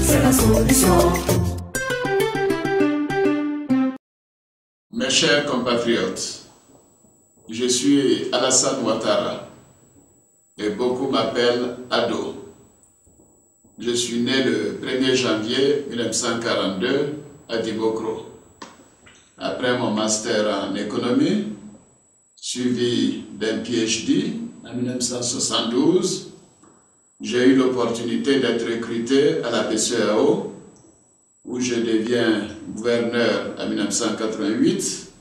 c'est la solution. Mes chers compatriotes, je suis Alassane Ouattara et beaucoup m'appellent Ado. Je suis né le 1er janvier 1942 à Dibokro. Après mon master en économie, suivi d'un PhD en 1972, j'ai eu l'opportunité d'être recruté à la BCEAO, où je deviens gouverneur en 1988,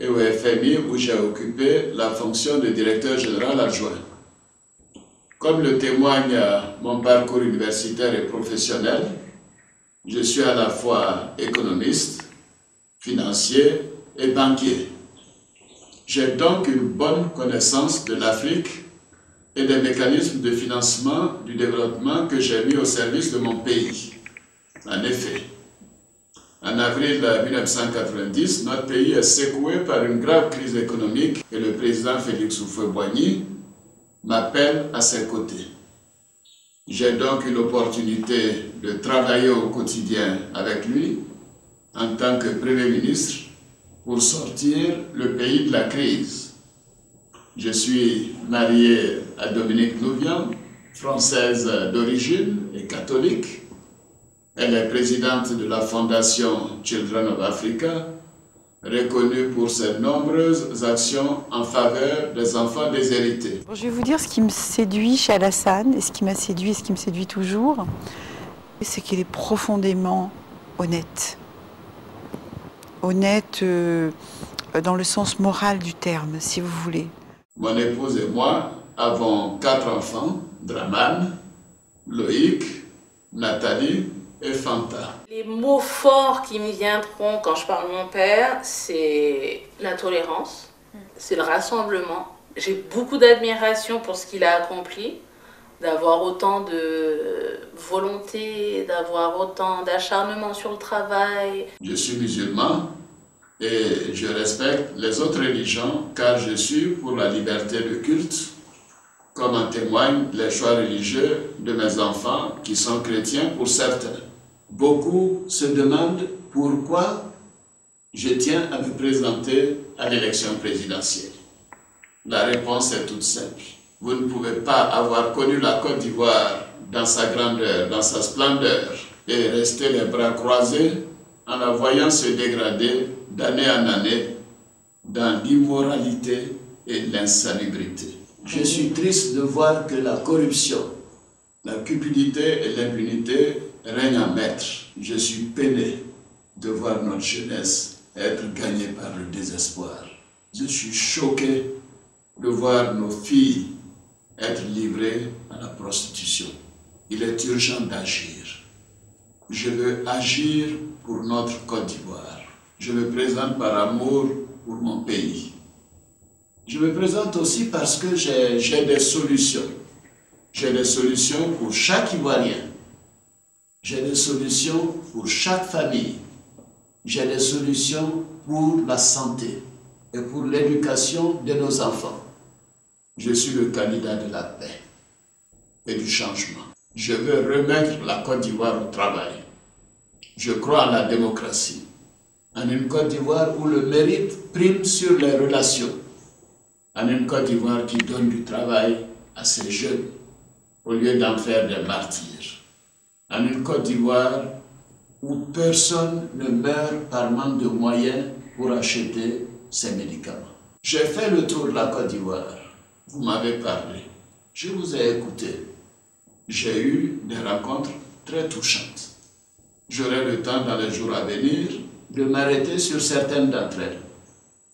et au FMI, où j'ai occupé la fonction de directeur général adjoint. Comme le témoigne mon parcours universitaire et professionnel, je suis à la fois économiste, financier et banquier. J'ai donc une bonne connaissance de l'Afrique et des mécanismes de financement du développement que j'ai mis au service de mon pays. En effet, en avril 1990, notre pays est secoué par une grave crise économique et le président Félix Houphouët-Boigny m'appelle à ses côtés. J'ai donc eu l'opportunité de travailler au quotidien avec lui en tant que Premier ministre pour sortir le pays de la crise. Je suis marié à Dominique Louvian, française d'origine et catholique. Elle est présidente de la Fondation Children of Africa, reconnue pour ses nombreuses actions en faveur des enfants déshérités. Je vais vous dire ce qui me séduit chez Alassane, et ce qui m'a séduit et ce qui me séduit toujours, c'est qu'il est profondément honnête. Honnête dans le sens moral du terme, si vous voulez. Mon épouse et moi avons 4 enfants, Draman, Loïc, Nathalie et Fanta. Les mots forts qui me viendront quand je parle de mon père, c'est la tolérance, c'est le rassemblement. J'ai beaucoup d'admiration pour ce qu'il a accompli, d'avoir autant de volonté, d'avoir autant d'acharnement sur le travail. Je suis musulman et je respecte les autres religions car je suis pour la liberté de culte, comme en témoignent les choix religieux de mes enfants qui sont chrétiens pour certains. Beaucoup se demandent pourquoi je tiens à me présenter à l'élection présidentielle. La réponse est toute simple. Vous ne pouvez pas avoir connu la Côte d'Ivoire dans sa grandeur, dans sa splendeur, et rester les bras croisés en la voyant se dégrader d'année en année dans l'immoralité et l'insalubrité. Je suis triste de voir que la corruption, la cupidité et l'impunité règnent en maître. Je suis peiné de voir notre jeunesse être gagnée par le désespoir. Je suis choqué de voir nos filles être livrées à la prostitution. Il est urgent d'agir. Je veux agir pour notre Côte d'Ivoire. Je me présente par amour pour mon pays. Je me présente aussi parce que j'ai des solutions. J'ai des solutions pour chaque Ivoirien. J'ai des solutions pour chaque famille. J'ai des solutions pour la santé et pour l'éducation de nos enfants. Je suis le candidat de la paix et du changement. Je veux remettre la Côte d'Ivoire au travail. Je crois en la démocratie, en une Côte d'Ivoire où le mérite prime sur les relations, en une Côte d'Ivoire qui donne du travail à ses jeunes au lieu d'en faire des martyrs, en une Côte d'Ivoire où personne ne meurt par manque de moyens pour acheter ses médicaments. J'ai fait le tour de la Côte d'Ivoire. Vous m'avez parlé. Je vous ai écouté. J'ai eu des rencontres très touchantes. J'aurai le temps dans les jours à venir de m'arrêter sur certaines d'entre elles.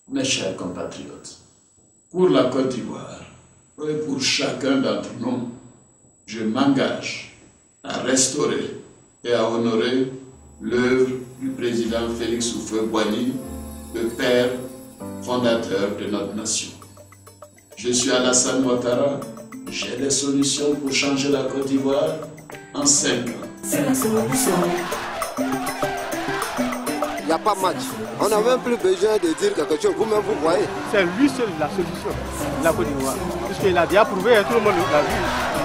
Mes chers compatriotes, pour la Côte d'Ivoire et pour chacun d'entre nous, je m'engage à restaurer et à honorer l'œuvre du président Félix Houphouët-Boigny, le père fondateur de notre nation. Je suis Alassane Ouattara, j'ai des solutions pour changer la Côte d'Ivoire en 5 ans. C'est la solution. Il n'y a pas match. On n'a même plus besoin de dire quelque chose. Vous-même, vous voyez. C'est lui seul la solution, la Côte d'Ivoire. Puisqu'il a déjà prouvé, tout le monde l'a vu.